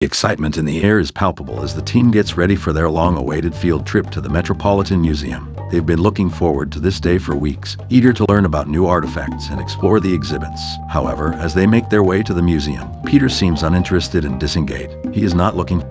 Excitement in the air is palpable as the team gets ready for their long-awaited field trip to the Metropolitan Museum. They've been looking forward to this day for weeks, eager to learn about new artifacts and explore the exhibits. However, as they make their way to the museum, Peter seems uninterested and disengaged. He is not looking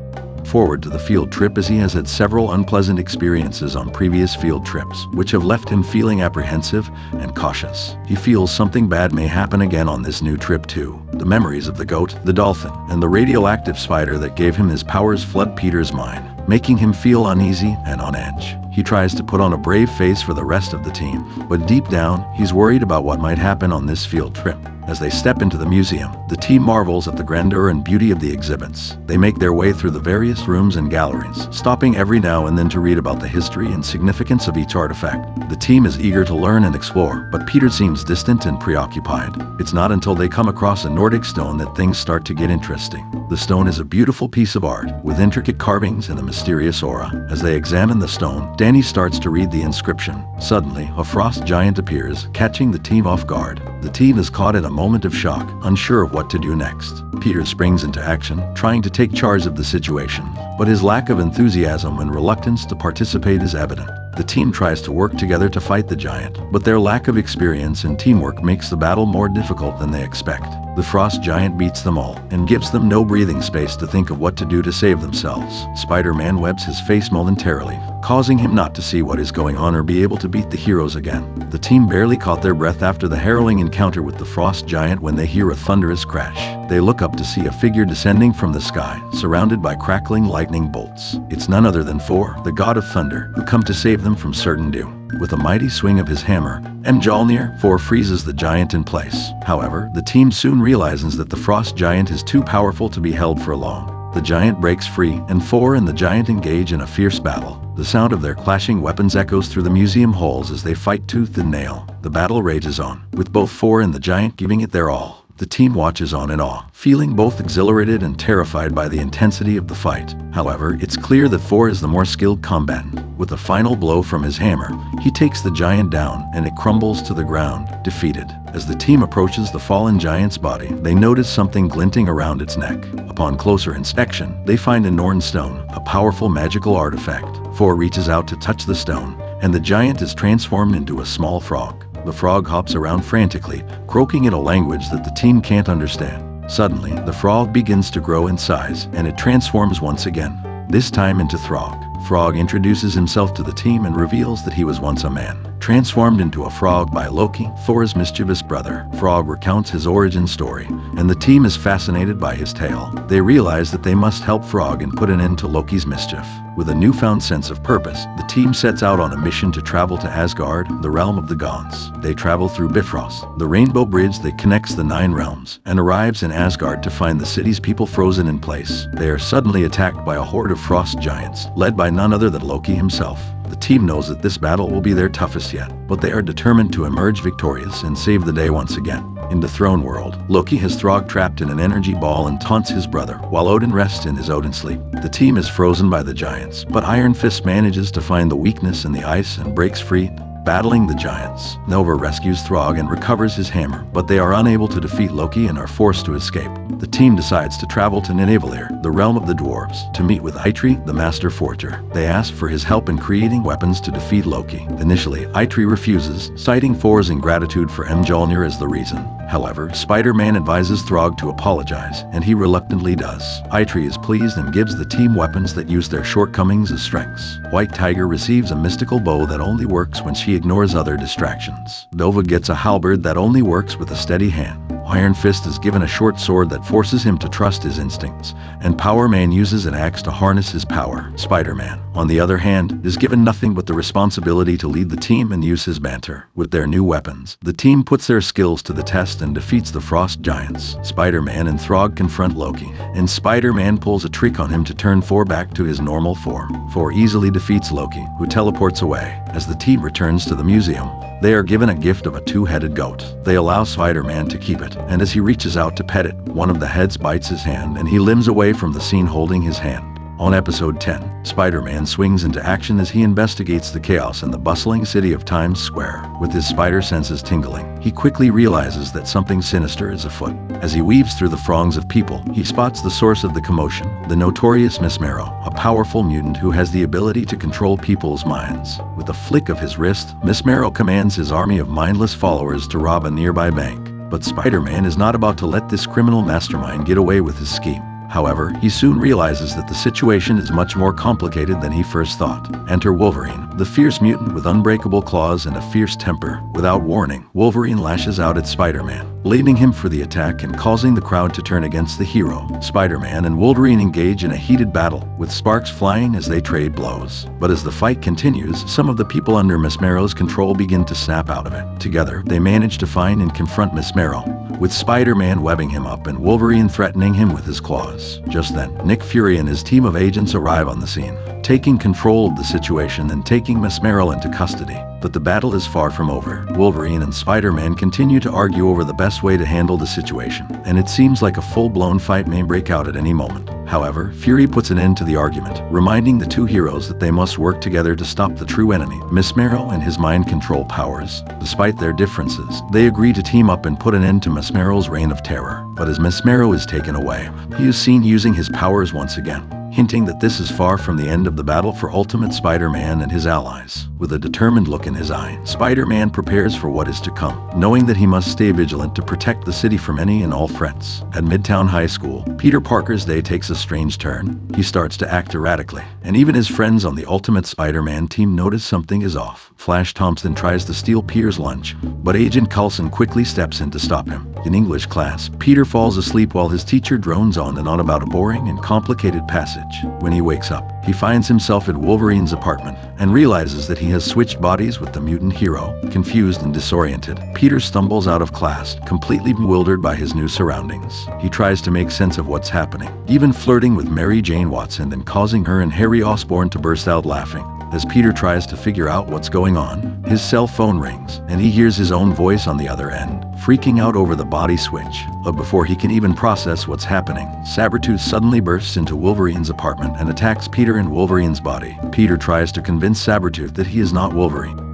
forward to the field trip as he has had several unpleasant experiences on previous field trips, which have left him feeling apprehensive and cautious. He feels something bad may happen again on this new trip too. The memories of the goat, the dolphin, and the radioactive spider that gave him his powers flood Peter's mind, making him feel uneasy and on edge. He tries to put on a brave face for the rest of the team, but deep down, he's worried about what might happen on this field trip. As they step into the museum, the team marvels at the grandeur and beauty of the exhibits. They make their way through the various rooms and galleries, stopping every now and then to read about the history and significance of each artifact. The team is eager to learn and explore, but Peter seems distant and preoccupied. It's not until they come across a Nordic stone that things start to get interesting. The stone is a beautiful piece of art, with intricate carvings and a mysterious aura. As they examine the stone, Danny starts to read the inscription. Suddenly, a frost giant appears, catching the team off guard. The team is caught in a moment of shock, unsure of what to do next. Peter springs into action, trying to take charge of the situation, but his lack of enthusiasm and reluctance to participate is evident. The team tries to work together to fight the giant, but their lack of experience and teamwork makes the battle more difficult than they expect. The frost giant beats them all, and gives them no breathing space to think of what to do to save themselves. Spider-Man webs his face momentarily, causing him not to see what is going on or be able to beat the heroes again. The team barely caught their breath after the harrowing encounter with the frost giant when they hear a thunderous crash. They look up to see a figure descending from the sky, surrounded by crackling lightning bolts. It's none other than Thor, the god of thunder, who come to save them from certain doom. With a mighty swing of his hammer, Mjolnir, Thor freezes the giant in place. However, the team soon realizes that the frost giant is too powerful to be held for long. The giant breaks free, and Thor and the giant engage in a fierce battle. The sound of their clashing weapons echoes through the museum halls as they fight tooth and nail. The battle rages on, with both Thor and the giant giving it their all. The team watches on in awe, feeling both exhilarated and terrified by the intensity of the fight. However, it's clear that Thor is the more skilled combatant. With a final blow from his hammer, he takes the giant down, and it crumbles to the ground, defeated. As the team approaches the fallen giant's body, they notice something glinting around its neck. Upon closer inspection, they find a Norn stone, a powerful magical artifact. Thor reaches out to touch the stone, and the giant is transformed into a small frog. The frog hops around frantically, croaking in a language that the team can't understand. Suddenly, the frog begins to grow in size, and it transforms once again, this time into Throg. Frog introduces himself to the team and reveals that he was once a man, transformed into a frog by Loki, Thor's mischievous brother. Frog recounts his origin story, and the team is fascinated by his tale. They realize that they must help Frog and put an end to Loki's mischief. With a newfound sense of purpose, the team sets out on a mission to travel to Asgard, the realm of the gods. They travel through Bifrost, the rainbow bridge that connects the 9 realms, and arrives in Asgard to find the city's people frozen in place. They are suddenly attacked by a horde of frost giants, led by none other than Loki himself. The team knows that this battle will be their toughest yet, but they are determined to emerge victorious and save the day once again. In the throne world, Loki has Throg trapped in an energy ball and taunts his brother, while Odin rests in his Odin sleep. The team is frozen by the giants, but Iron Fist manages to find the weakness in the ice and breaks free, battling the giants. Nova rescues Throg and recovers his hammer, but they are unable to defeat Loki and are forced to escape. The team decides to travel to Ninevalir, the realm of the dwarves, to meet with Eitri, the master forger. They ask for his help in creating weapons to defeat Loki. Initially, Eitri refuses, citing Thor's ingratitude for Mjolnir as the reason. However, Spider-Man advises Throg to apologize, and he reluctantly does. Eitri is pleased and gives the team weapons that use their shortcomings as strengths. White Tiger receives a mystical bow that only works when she ignores other distractions. Nova gets a halberd that only works with a steady hand. Iron Fist is given a short sword that forces him to trust his instincts, and Power Man uses an axe to harness his power. Spider-Man, on the other hand, is given nothing but the responsibility to lead the team and use his banter. With their new weapons, the team puts their skills to the test and defeats the frost giants. Spider-Man and Throg confront Loki, and Spider-Man pulls a trick on him to turn Thor back to his normal form. Thor easily defeats Loki, who teleports away. As the team returns to the museum, they are given a gift of a 2-headed goat. They allow Spider-Man to keep it, and as he reaches out to pet it, one of the heads bites his hand and he limps away from the scene holding his hand. On episode 10, Spider-Man swings into action as he investigates the chaos in the bustling city of Times Square. With his spider senses tingling, he quickly realizes that something sinister is afoot. As he weaves through the throngs of people, he spots the source of the commotion, the notorious Miss Marrow, a powerful mutant who has the ability to control people's minds. With a flick of his wrist, Miss Marrow commands his army of mindless followers to rob a nearby bank. But Spider-Man is not about to let this criminal mastermind get away with his scheme. However, he soon realizes that the situation is much more complicated than he first thought. Enter Wolverine, the fierce mutant with unbreakable claws and a fierce temper. Without warning, Wolverine lashes out at Spider-Man, blaming him for the attack and causing the crowd to turn against the hero. Spider-Man and Wolverine engage in a heated battle, with sparks flying as they trade blows. But as the fight continues, some of the people under Miss Marrow's control begin to snap out of it. Together, they manage to find and confront Miss Marrow, with Spider-Man webbing him up and Wolverine threatening him with his claws. Just then, Nick Fury and his team of agents arrive on the scene, taking control of the situation and taking Miss Marrow into custody. But the battle is far from over. Wolverine and Spider-Man continue to argue over the best way to handle the situation, and it seems like a full-blown fight may break out at any moment. However, Fury puts an end to the argument, reminding the two heroes that they must work together to stop the true enemy, Miss Marrow and his mind control powers. Despite their differences, they agree to team up and put an end to Miss Marrow's reign of terror. But as Miss Marrow is taken away, he is seen using his powers once again, hinting that this is far from the end of the battle for Ultimate Spider-Man and his allies. With a determined look in his eye, Spider-Man prepares for what is to come, knowing that he must stay vigilant to protect the city from any and all threats. At Midtown High School, Peter Parker's day takes a strange turn. He starts to act erratically, and even his friends on the Ultimate Spider-Man team notice something is off. Flash Thompson tries to steal Peter's lunch, but Agent Coulson quickly steps in to stop him. In English class, Peter falls asleep while his teacher drones on and on about a boring and complicated passage. When he wakes up, he finds himself at Wolverine's apartment and realizes that he has switched bodies with the mutant hero. Confused and disoriented, Peter stumbles out of class, completely bewildered by his new surroundings. He tries to make sense of what's happening, even flirting with Mary Jane Watson and causing her and Harry Osborn to burst out laughing. As Peter tries to figure out what's going on, his cell phone rings, and he hears his own voice on the other end, freaking out over the body switch. But before he can even process what's happening, Sabretooth suddenly bursts into Wolverine's apartment and attacks Peter and Wolverine's body. Peter tries to convince Sabretooth that he is not Wolverine,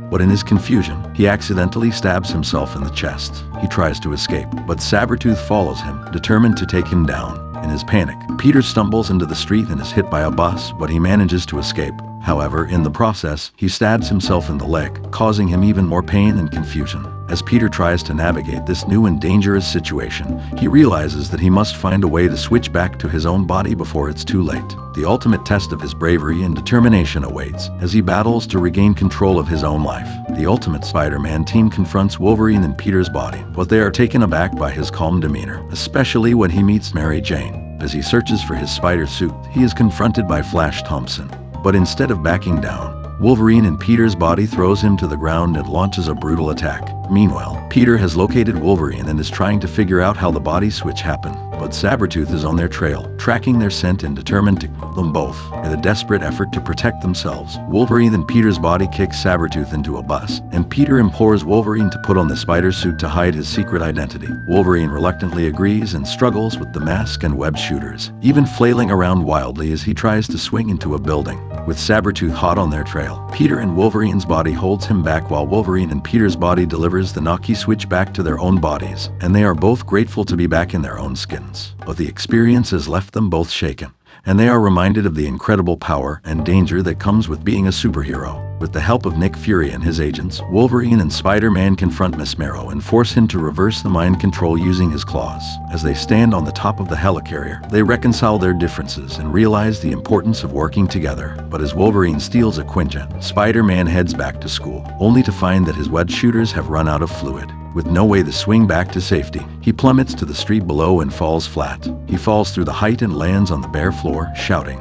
but in his confusion, he accidentally stabs himself in the chest. He tries to escape, but Sabretooth follows him, determined to take him down. In his panic, Peter stumbles into the street and is hit by a bus, but he manages to escape. However, in the process, he stabs himself in the leg, causing him even more pain and confusion. As Peter tries to navigate this new and dangerous situation, he realizes that he must find a way to switch back to his own body before it's too late. The ultimate test of his bravery and determination awaits as he battles to regain control of his own life. The Ultimate Spider-Man team confronts Wolverine in Peter's body, but they are taken aback by his calm demeanor, especially when he meets Mary Jane. As he searches for his spider suit, he is confronted by Flash Thompson. But instead of backing down, Wolverine in Peter's body throws him to the ground and launches a brutal attack. Meanwhile, Peter has located Wolverine and is trying to figure out how the body switch happened. But Sabretooth is on their trail, tracking their scent and determined to kill them both. In a desperate effort to protect themselves, Wolverine in Peter's body kicks Sabretooth into a bus, and Peter implores Wolverine to put on the spider suit to hide his secret identity. Wolverine reluctantly agrees and struggles with the mask and web shooters, even flailing around wildly as he tries to swing into a building. With Sabretooth hot on their trail, Peter and Wolverine's body holds him back while Wolverine and Peter's body delivers the Noki switch back to their own bodies, and they are both grateful to be back in their own skins. But the experience has left them both shaken, and they are reminded of the incredible power and danger that comes with being a superhero. With the help of Nick Fury and his agents, Wolverine and Spider-Man confront Miss Marrow and force him to reverse the mind control using his claws. As they stand on the top of the helicarrier, they reconcile their differences and realize the importance of working together. But as Wolverine steals a Quinjet, Spider-Man heads back to school, only to find that his web shooters have run out of fluid. With no way to swing back to safety, he plummets to the street below and falls flat. He falls through the height and lands on the bare floor, shouting,